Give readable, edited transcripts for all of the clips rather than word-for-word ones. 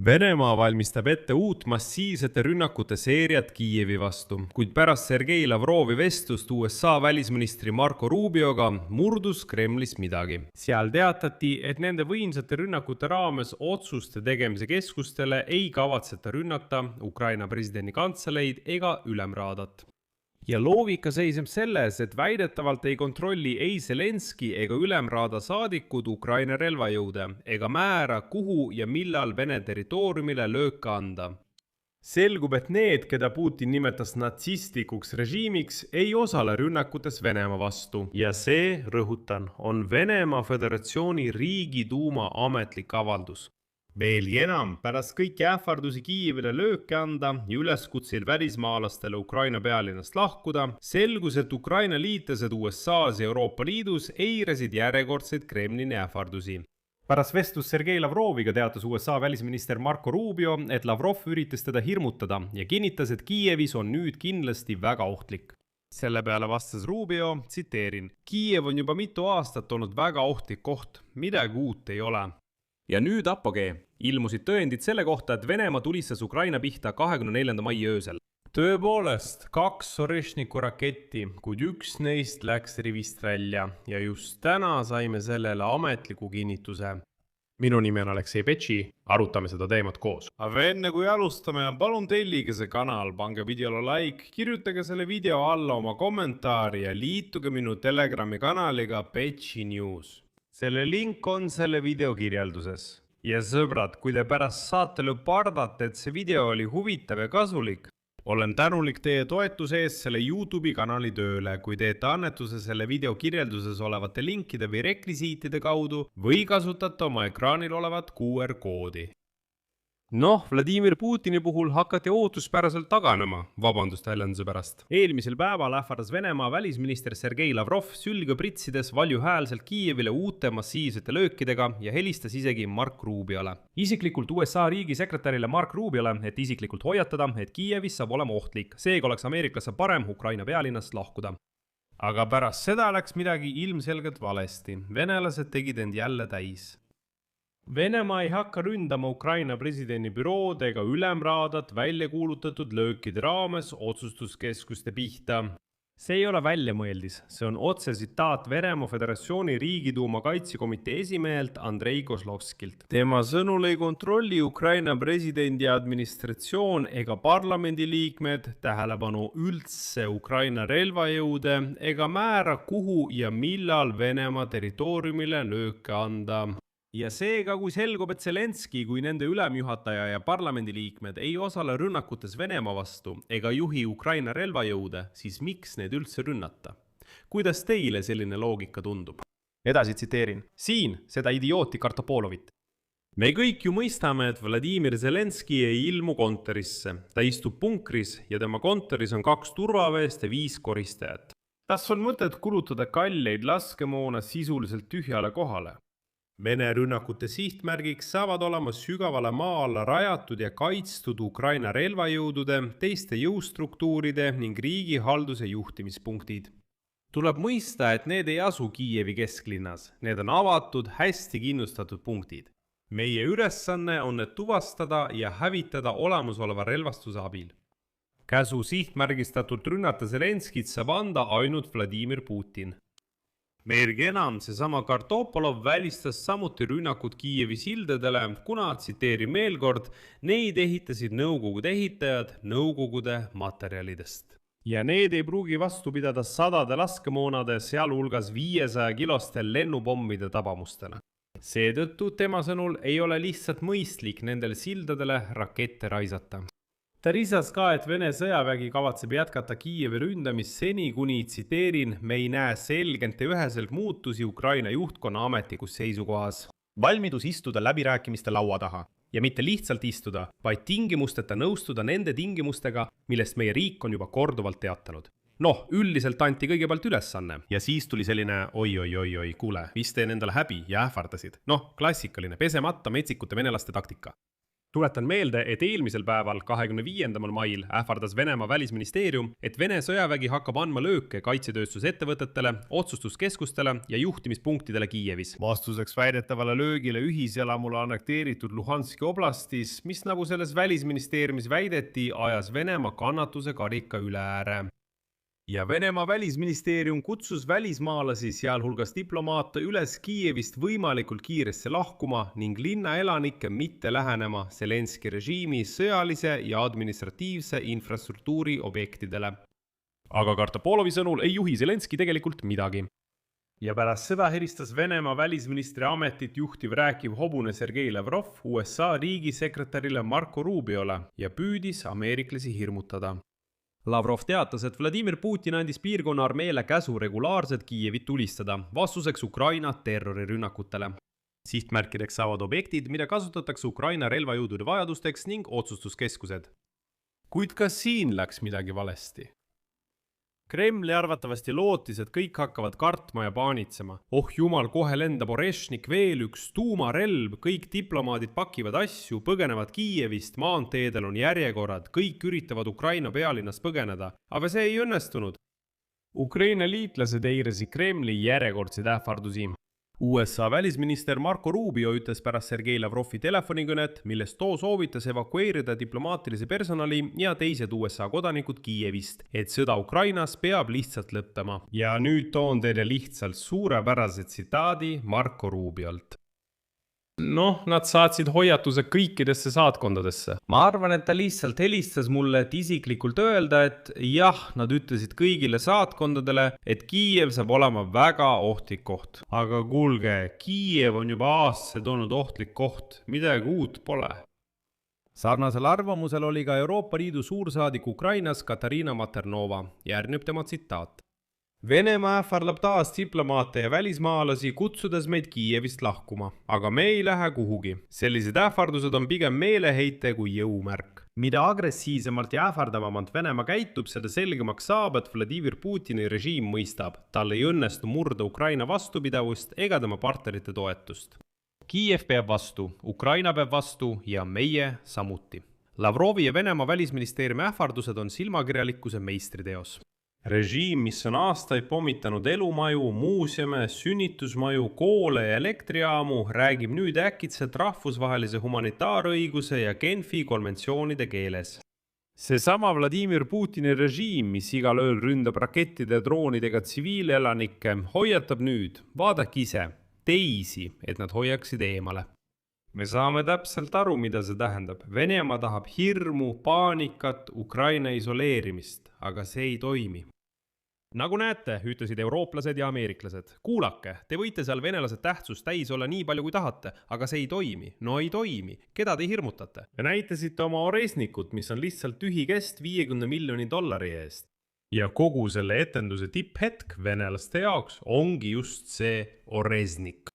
Venemaa valmistab ette uut massiivsete rünnakute seeriat Kiievi vastu, kuid pärast Sergei Lavrovi vestlust USA välisministri Marco Rubioga murdus Kremlis midagi. Seal teatati, et nende võimsate rünnakute raames otsuste tegemise keskustele ei kavatseta rünnata Ukraina presidendi kantseleid ega ülemraadat. Ja loogika seisneb selles, et väidetavalt ei kontrolli ei Zelenski ega ülemraada saadikud Ukraina relvajõude ega määra, kuhu ja millal Vene territooriumile lööke anda. Selgub, et need, keda Putin nimetas natsistlikuks režiimiks, ei osale rünnakutes Venemaa vastu. Ja see, rõhutan, on Venemaa Föderatsiooni Riigiduuma ametlik avaldus. Veelgi enam, pärast kõiki ähvardusi Kiievile lööke anda ja üleskutseid välismaalastele Ukraina pealinnast lahkuda, selgus, et Ukraina liitlased USA-s ja Euroopa Liidus eirasid järjekordseid Kremlini ähvardusi. Pärast vestlust Sergei Lavroviga teatas USA välisminister Marco Rubio, et Lavrov üritas teda hirmutada ja kinnitas, et Kiievis on nüüd kindlasti väga ohtlik. Selle peale vastas Rubio, tsiteerin: Kiiev on juba mitu aastat olnud väga ohtlik koht, midagi uut ei ole. Ja nüüd apogee. Ilmusid tõendid selle kohta, et Venemaa tulistas Ukraina pihta 24. mai öösel. Tõepoolest, 2 Orešniku raketti, kuid üks neist läks rivist välja ja just täna saime sellele ametliku kinnituse. Minu nimi on Aleksei Petši, arutame seda teemat koos. Aga enne kui alustame, palun tellige see kanal, pange videole like, kirjutage selle video alla oma kommentaari ja liituge minu Telegrami kanaliga Petši News. Selle link on selle video kirjelduses. Ja sõbrad, kui te pärast saate lõpardate, et see video oli huvitav ja kasulik, olen tänulik teie toetuse eest selle YouTube'i kanali tööle, kui teete annetuse selle video kirjelduses olevate linkide või rekvisiitide kaudu või kasutate oma ekraanil olevat QR-koodi. Noh, Vladimir Putini puhul hakati ootuspäraselt taganema, vabandust väljenduse pärast. Eelmisel päeval ähvardas Venemaa välisminister Sergei Lavrov sülge pritsides valjuhäälselt Kiievile uute massiivsete löökidega ja helistas isegi Mark Rubiole. Isiklikult USA riigisekretärile Mark Rubiole, et isiklikult hoiatada, et Kiievis saab olema ohtlik. Seega oleks ameeriklasse parem Ukraina pealinnast lahkuda. Aga pärast seda läks midagi ilmselgelt valesti. Venelased tegid end jälle täis. Venemaa ei hakka ründama Ukraina presidendi bürood ega ülemraadat välja kuulutatud löökide raames otsustuskeskuste pihta. See ei ole väljamõeldis, see on otse tsitaat Venemaa Föderatsiooni Riigiduuma kaitsekomitee esimehelt Andrei Kozlovskilt. Tema sõnul ei kontrolli Ukraina presidendi administratsioon ega parlamendiliikmed tähelepanu üldse Ukraina relvajõude ega määra, kuhu ja millal Venemaa territooriumile lööke anda. Ja seega, kui selgub, et Zelenski kui nende ülemjuhataja ja parlamendiliikmed ei osale rünnakutes Venemaa vastu ega juhi Ukraina relvajõude, siis miks need üldse rünnata? Kuidas teile selline loogika tundub? Edasi tsiteerin. Siin seda idiooti Kartopolovit. Me kõik ju mõistame, et Vladimir Zelenski ei ilmu kontorisse. Ta istub punkris ja tema kontoris on 2 turvaveest ja 5 koristajat. Tas on mõtet kulutada kalleid laskemoona sisuliselt tühjale kohale. Vene rünnakute sihtmärgiks saavad olema sügavale maa alla rajatud ja kaitstud Ukraina relvajõudude, teiste jõustruktuuride ning riigihalduse juhtimispunktid. Tuleb mõista, et need ei asu Kiievi kesklinnas. Need on avatud, hästi kindlustatud punktid. Meie ülesanne on need tuvastada ja hävitada olemasoleva relvastuse abil. Käsu sihtmärgistatult rünnata Zelenskit saab anda ainult Vladimir Putin. Veelgi enam, seesama Kartopolov välistas samuti rünnakud Kiievi sildadele, kuna, tsiteerin veel kord, neid ehitasid nõukogude ehitajad nõukogude materjalidest. Ja need ei pruugi vastu pidada sadade laskemoonade, sealhulgas 500-kilostel lennupommide tabamustele. Seetõttu tema sõnul ei ole lihtsalt mõistlik nendele sildadele rakette raisata. Ta lisas ka, et Vene sõjavägi kavatseb jätkata Kiievi ründamist seni, kuni, tsiteerin, me ei näe selgelt ja üheselt muutusi Ukraina juhtkonna ametlikus seisukohas. Valmidus istuda läbirääkimiste laua taha. Ja mitte lihtsalt istuda, vaid tingimusteta nõustuda nende tingimustega, millest meie riik on juba korduvalt teatanud. Noh, üldiselt anti kõigepealt ülesanne ja siis tuli selline oi, kuule, vist teen endale häbi ja ähvardasid. Noh, klassikaline, pesemata metsikute venelaste taktika. Tuletan meelde, et eelmisel päeval, 25. mail ähvardas Venemaa välisministeerium, et Vene sõjavägi hakkab andma lööke kaitsetööstusettevõtetele, otsustuskeskustele ja juhtimispunktidele Kiievis. Vastuseks väidetavale löögile ühiselamule annekteeritud Luhanski oblastis, mis nagu selles välisministeeriumis väideti, ajas Venemaa kannatuse karika üle ääre. Ja Venemaa välisministeerium kutsus välismaalasi, sealhulgas diplomaate üles Kiievist võimalikult kiiresse lahkuma ning linna elanikke mitte lähenema Zelenski režiimi sõjalise ja administratiivse infrastruktuuri objektidele. Aga Kartapolovi sõnul ei juhi Zelenski tegelikult midagi. Ja pärast seda helistas Venemaa välisministri ametit juhtiv rääkiv hobune Sergei Lavrov USA riigisekretärile Marco Rubiole ja püüdis ameeriklasi hirmutada. Lavrov teatas, et Vladimir Putin andis piirkonna armeele käsu regulaarselt Kiievit tulistada, vastuseks Ukraina terrorirünnakutele. Sihtmärkideks saavad objektid, mida kasutatakse Ukraina relvajõudude vajadusteks ning otsustuskeskused. Kuid ka siin läks midagi valesti. Kremli arvatavasti lootis, et kõik hakkavad kartma ja paanitsema. Oh jumal, kohe lendab Orešnik, veel üks tuumarelv, kõik diplomaadid pakivad asju, põgenevad Kiievist, maanteedel on järjekorrad, kõik üritavad Ukraina pealinnast põgeneda, aga see ei õnnestunud. Ukraina liitlased eirasid Kremli järjekordseid ähvardusi. USA välisminister Marco Rubio ütles pärast Sergei Lavrovi telefonikõnet, milles too soovitas evakueerida diplomaatilise personali ja teised USA kodanikud Kiievist, et sõda Ukrainas peab lihtsalt lõppema. Ja nüüd toon teile lihtsalt suurepärase tsitaadi Marco Rubiolt. Nad saatsid hoiatuse kõikidesse saatkondadesse. Ma arvan, et ta lihtsalt helistas mulle, et isiklikult öelda, et jah, nad ütlesid kõigile saatkondadele, et Kiiev saab olema väga ohtlik koht. Aga kuulge, Kiiev on juba aastaid olnud ohtlik koht, midagi uut pole. Sarnasel arvamusel oli ka Euroopa Liidu suursaadik Ukrainas Katarina Maternova. Järgneb tema tsitaat. Venemaa ähvardab taas diplomaate ja välismaalasi, kutsudes meid Kiievist lahkuma, aga me ei lähe kuhugi. Sellised ähvardused on pigem meeleheite kui jõumärk. Mida agressiivsemalt ja ähvardavamalt Venemaa käitub, seda selgemaks saab, et Vladimir Putini režiim mõistab. Tal ei õnnestu murda Ukraina vastupidavust ega tema partnerite toetust. Kiiev peab vastu, Ukraina peab vastu ja meie samuti. Lavrovi ja Venemaa välisministeeriumi ähvardused on silmakirjalikkuse meistriteos. Režiim, mis on aastaid pommitanud elumaju, muuseume, sünnitusmaju, koole ja elektrijaamu, räägib nüüd äkitselt rahvusvahelise humanitaarõiguse ja Genfi konventsioonide keeles. Seesama Vladimir Putini režiim, mis igal ööl ründab rakettide ja droonidega tsiviilelanikke, hoiatab nüüd, vaadake ise, teisi, et nad hoiaksid eemale. Me saame täpselt aru, mida see tähendab. Venemaa tahab hirmu, paanikat, Ukraina isoleerimist, aga see ei toimi. Nagu näete, ütlesid eurooplased ja ameeriklased. Kuulake, te võite seal venelased tähtsust täis olla nii palju kui tahate, aga see ei toimi. No ei toimi. Keda te hirmutate? Ja näitasite oma Oresnikut, mis on lihtsalt tühi kest $50 miljoni eest. Ja kogu selle etenduse tipphetk venelaste jaoks ongi just see Oresnik.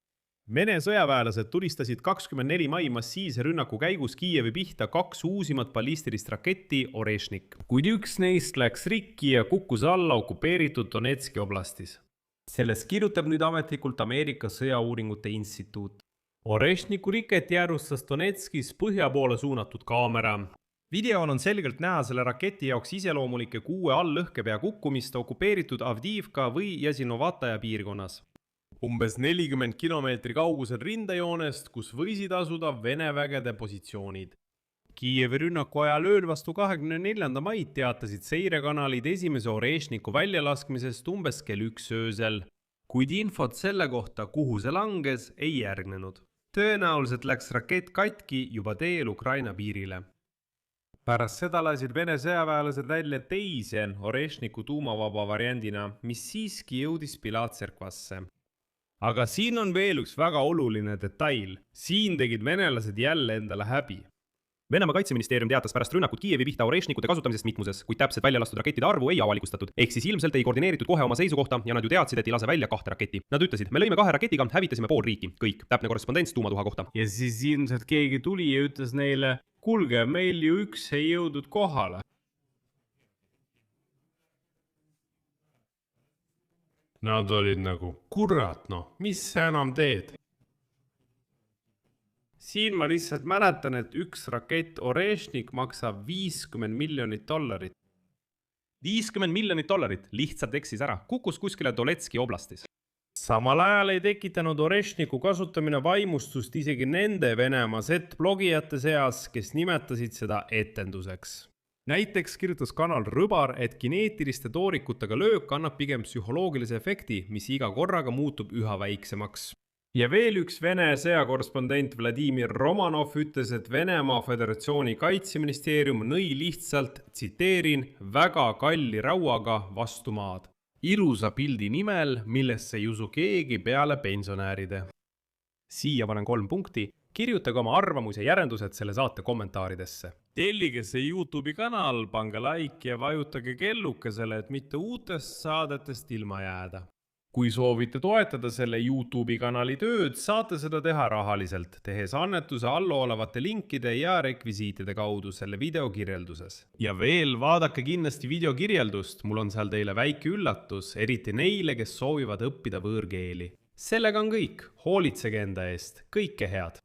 Vene sõjaväelased tulistasid 24. mai massiivse rünnaku käigus Kiievi pihta 2 uusimat ballistilist raketti Orešnik, kuid üks neist läks rikki ja kukkus alla okupeeritud Donetski oblastis. Sellest kirjutab nüüd ametlikult Ameerika sõjauuringute instituut. Orešniku riket järustas Donetskis põhja poole suunatud kaamera. Videol on selgelt näha selle raketi jaoks iseloomulike 6 all-lõhkepea kukkumist okupeeritud Avdiivka või Jasinovataja piirkonnas. Umbes 40 kilomeetri kaugusel rindejoonest, kus võisid asuda Vene vägede positsioonid. Kiievi rünnaku ajal ööl vastu 24. maid teatasid seirekanalid esimese Orešniku väljalaskmisest umbes kell 1 öösel, kuid infot selle kohta, kuhu see langes, ei järgnenud. Tõenäoliselt läks rakett katki juba teel Ukraina piirile. Pärast seda lasid Vene sõjaväelased välja teise Orešniku tuumavaba variandina, mis siiski jõudis Pilatserkvasse. Aga siin on veel üks väga oluline detail. Siin tegid venelased jälle endale häbi. Venemaa kaitseministeerium teatas pärast rünnakut Kiievi pihta Orešnikute kasutamisest mitmuses, kuid täpselt väljalastud rakettide arvu ei avalikustatud. Ehk siis ilmselt ei koordineeritud kohe oma seisukohta ja nad ju teadsid, et ei lase välja 2 raketti. Nad ütlesid, me lõime 2 raketiga, hävitasime pool riiki. Kõik. Täpne korrespondents tuumatuha kohta. Ja siis ilmselt keegi tuli ja ütles neile, kuulge, meil ju üks ei jõudnud kohale. Nad olid nagu, kurat, mis sa enam teed? Siin ma lihtsalt mäletan, et üks rakett Orešnik maksab $50 miljonit. 50 miljonit dollarit, lihtsalt eksis ära, kukkus kuskile Donetski oblastis. Samal ajal ei tekitanud Orešniku kasutamine vaimustust isegi nende Venemaa Z-blogijate seas, kes nimetasid seda etenduseks. Näiteks kirjutas kanal Rõbar, et kineetiliste toorikutega löök annab pigem psühholoogilise efekti, mis iga korraga muutub üha väiksemaks. Ja veel üks Vene sõjakorrespondent Vladimir Romanov ütles, et Venemaa Föderatsiooni kaitseministeerium lõi lihtsalt, tsiteerin, väga kalli rauaga vastu maad. Ilusa pildi nimel, millesse ei usu keegi peale pensionäride. Siia panen 3 punkti. Kirjutage oma arvamus ja järeldused selle saate kommentaaridesse. Tellige see YouTube'i kanal, pange like ja vajutage kellukesele, et mitte uutest saadetest ilma jääda. Kui soovite toetada selle YouTube'i kanali tööd, saate seda teha rahaliselt, tehes annetuse allaolevate linkide ja rekvisiitide kaudu selle video kirjelduses. Ja veel vaadake kindlasti video kirjeldust, mul on seal teile väike üllatus, eriti neile, kes soovivad õppida võõrkeeli. Sellega on kõik, hoolitsege enda eest, kõike head!